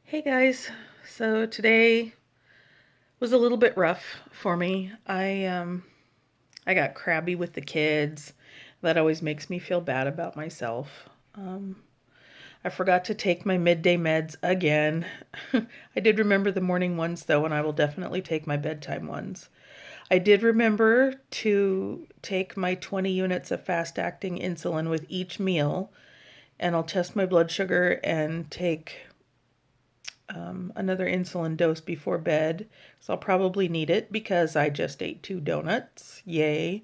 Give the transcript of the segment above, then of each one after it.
Hey guys, so today was a little bit rough for me. I got crabby with the kids. That always makes me feel bad about myself. Um, I forgot to take my midday meds again. I did remember the morning ones though, and I will definitely take my bedtime ones. I did remember to take my 20 units of fast acting insulin with each meal, and I'll test my blood sugar and take another insulin dose before bed. So I'll probably need it because I just ate 2 donuts. Yay.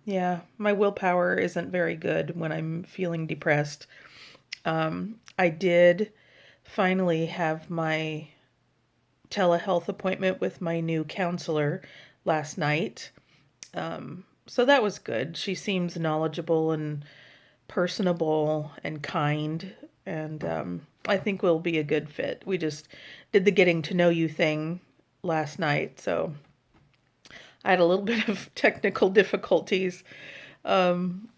Yeah, my willpower isn't very good when I'm feeling depressed. I did finally have my telehealth appointment with my new counselor last night. So that was good. She seems knowledgeable and personable and kind, and I think we'll be a good fit. We just did the getting to know you thing last night, so I had a little bit of technical difficulties. Um,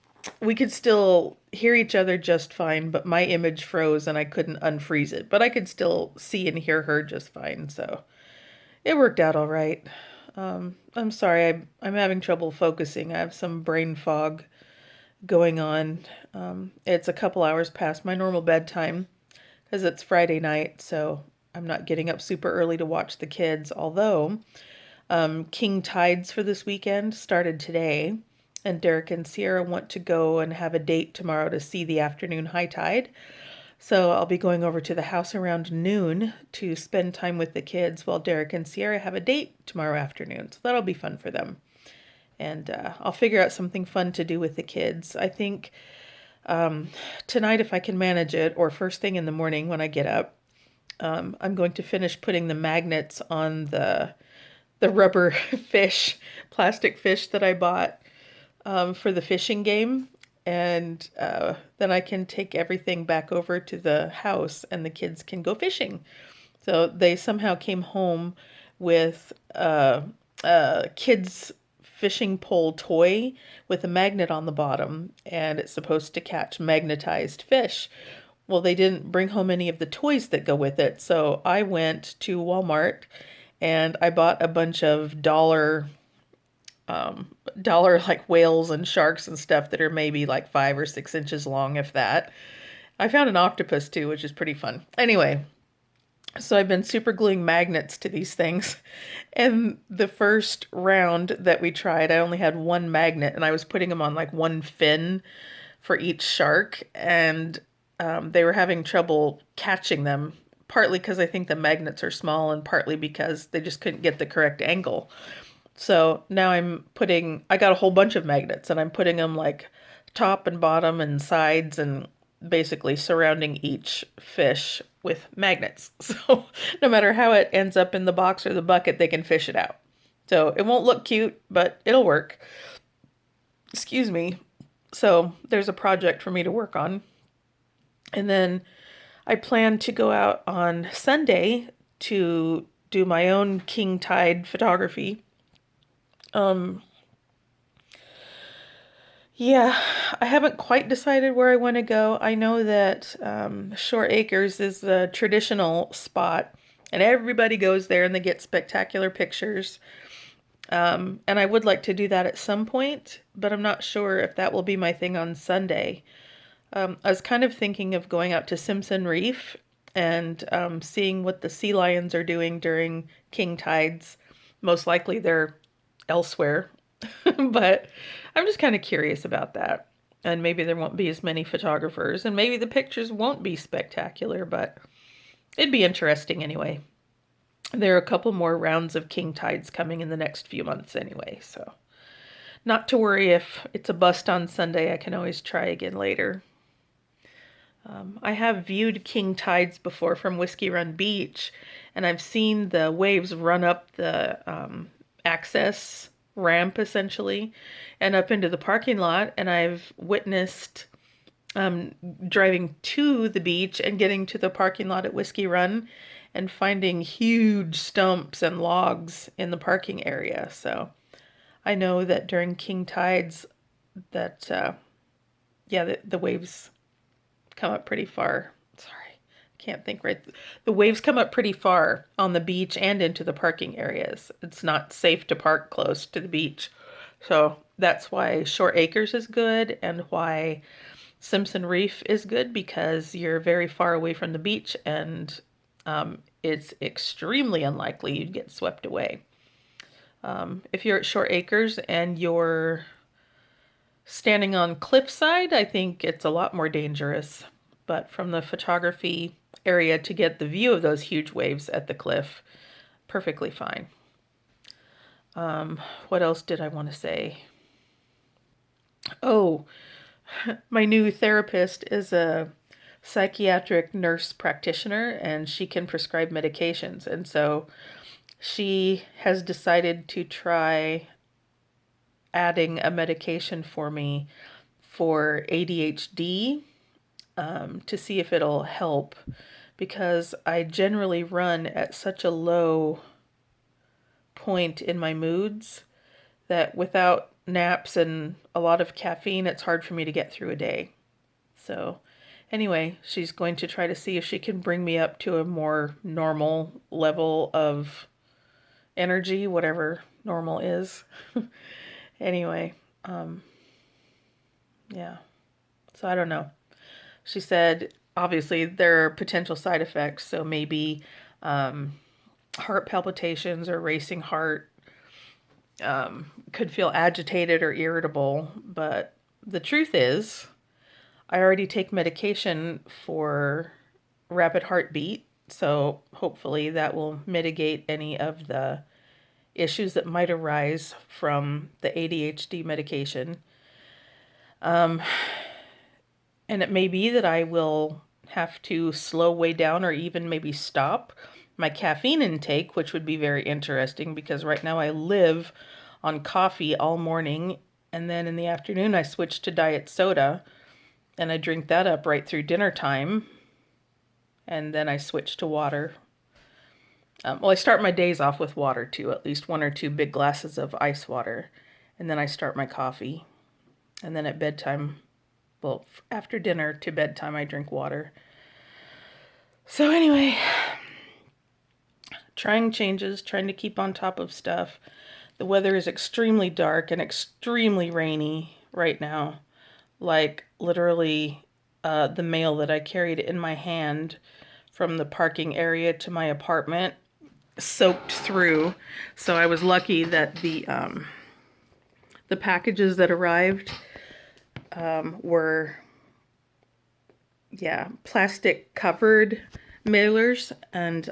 we could still hear each other just fine, but my image froze and I couldn't unfreeze it. But I could still see and hear her just fine, so it worked out all right. I'm sorry, I'm having trouble focusing. I have some brain fog going on. It's a couple hours past my normal bedtime because it's Friday night, so I'm not getting up super early to watch the kids. Although King Tides for this weekend started today, and Derek and Sierra want to go and have a date tomorrow to see the afternoon high tide. So I'll be going over to the house around noon to spend time with the kids while Derek and Sierra have a date tomorrow afternoon. So that'll be fun for them. And I'll figure out something fun to do with the kids. I think tonight, if I can manage it, or first thing in the morning when I get up, I'm going to finish putting the magnets on the rubber fish, plastic fish that I bought for the fishing game, and then I can take everything back over to the house, and the kids can go fishing. So they somehow came home with a kid's fishing pole toy with a magnet on the bottom, and it's supposed to catch magnetized fish. Well, they didn't bring home any of the toys that go with it, so I went to Walmart and I bought a bunch of dollar like whales and sharks and stuff that are maybe like 5 or 6 inches long, if that. I found an octopus too, which is pretty fun. Anyway, so I've been super gluing magnets to these things. And the first round that we tried, I only had one magnet and I was putting them on like one fin for each shark. And they were having trouble catching them, partly because I think the magnets are small and partly because they just couldn't get the correct angle. So now I got a whole bunch of magnets and I'm putting them like top and bottom and sides and basically surrounding each fish with magnets. So no matter how it ends up in the box or the bucket, they can fish it out. So it won't look cute, but it'll work. Excuse me. So there's a project for me to work on. And then I plan to go out on Sunday to do my own king tide photography. Um, Yeah, I haven't quite decided where I want to go. I know that Shore Acres is the traditional spot, and everybody goes there and they get spectacular pictures. And I would like to do that at some point, but I'm not sure if that will be my thing on Sunday. I was kind of thinking of going out to Simpson Reef and seeing what the sea lions are doing during king tides. Most likely they're elsewhere, but I'm just kind of curious about that. And maybe there won't be as many photographers, and maybe the pictures won't be spectacular, but it'd be interesting anyway. There are a couple more rounds of king tides coming in the next few months anyway, so not to worry if it's a bust on Sunday. I can always try again later. I have viewed king tides before from Whiskey Run Beach, and I've seen the waves run up the access ramp essentially and up into the parking lot. And I've witnessed um, driving to the beach and getting to the parking lot at Whiskey Run and finding huge stumps and logs in the parking area. So I know that during king tides that yeah, the waves come up pretty far. Sorry. can't think right. The waves come up pretty far on the beach and into the parking areas. It's not safe to park close to the beach. So that's why Short Acres is good and why Simpson Reef is good, because you're very far away from the beach and it's extremely unlikely you'd get swept away. If you're at Short Acres and you're standing on cliffside, I think it's a lot more dangerous. But from the photography area to get the view of those huge waves at the cliff, perfectly fine. What else did I want to say? Oh, my new therapist is a psychiatric nurse practitioner and she can prescribe medications. And so she has decided to try adding a medication for me for ADHD, to see if it'll help, because I generally run at such a low point in my moods that without naps and a lot of caffeine, it's hard for me to get through a day. So anyway, she's going to try to see if she can bring me up to a more normal level of energy, whatever normal is. Anyway, yeah. So I don't know. She said, obviously, there are potential side effects. So maybe heart palpitations or racing heart, could feel agitated or irritable. But the truth is, I already take medication for rapid heartbeat. So hopefully that will mitigate any of the issues that might arise from the ADHD medication. And it may be that I will have to slow way down or even maybe stop my caffeine intake, which would be very interesting because right now I live on coffee all morning, and then in the afternoon I switch to diet soda and I drink that up right through dinner time, and then I switch to water. Well, I start my days off with water too, at least 1 or 2 big glasses of ice water, and then I start my coffee. And then at bedtime, well, after dinner to bedtime, I drink water. So anyway, trying changes, trying to keep on top of stuff. The weather is extremely dark and extremely rainy right now. Like literally the mail that I carried in my hand from the parking area to my apartment soaked through. So I was lucky that the packages that arrived were, yeah, plastic covered mailers. And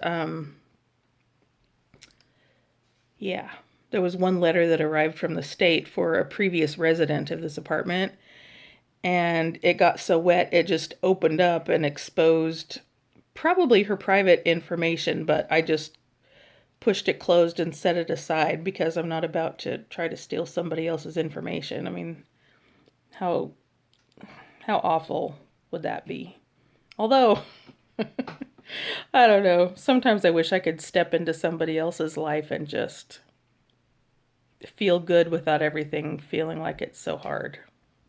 yeah, there was one letter that arrived from the state for a previous resident of this apartment, and it got so wet it just opened up and exposed probably her private information, but I just pushed it closed and set it aside because I'm not about to try to steal somebody else's information. I mean, how awful would that be? Although, I don't know, sometimes I wish I could step into somebody else's life and just feel good without everything feeling like it's so hard.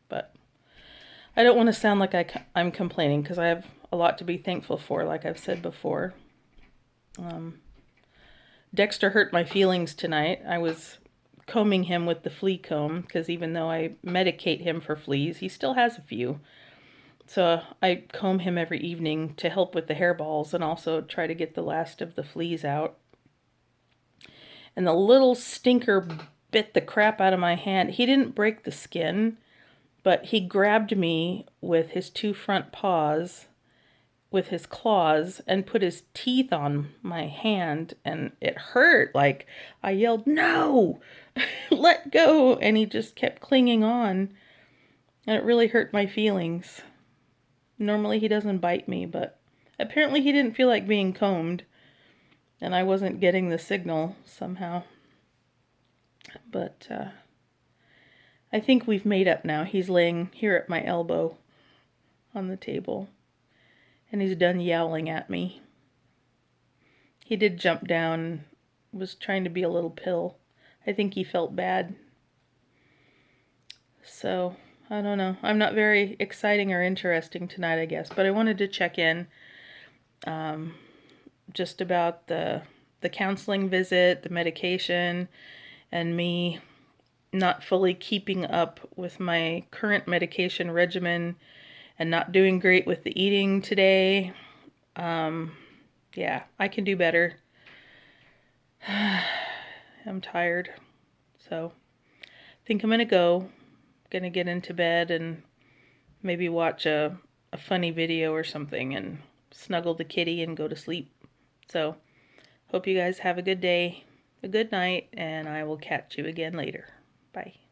But I don't want to sound like I'm complaining, because I have a lot to be thankful for, like I've said before. Dexter hurt my feelings tonight. I was combing him with the flea comb, because even though I medicate him for fleas, he still has a few. So I comb him every evening to help with the hairballs and also try to get the last of the fleas out. And the little stinker bit the crap out of my hand. He didn't break the skin, but he grabbed me with his 2 front paws, with his claws, and put his teeth on my hand, and it hurt. Like, I yelled, "No! Let go!" And he just kept clinging on, and it really hurt my feelings. Normally he doesn't bite me, but apparently he didn't feel like being combed, and I wasn't getting the signal somehow. But I think we've made up now. He's laying here at my elbow on the table, and he's done yowling at me. He did jump down, was trying to be a little pill. I think he felt bad. So, I don't know. I'm not very exciting or interesting tonight, I guess, but I wanted to check in just about the counseling visit, the medication, and me not fully keeping up with my current medication regimen and not doing great with the eating today. Yeah, I can do better. I'm tired. So I think I'm gonna get into bed and maybe watch a funny video or something and snuggle the kitty and go to sleep. So hope you guys have a good day, a good night, and I will catch you again later. Bye.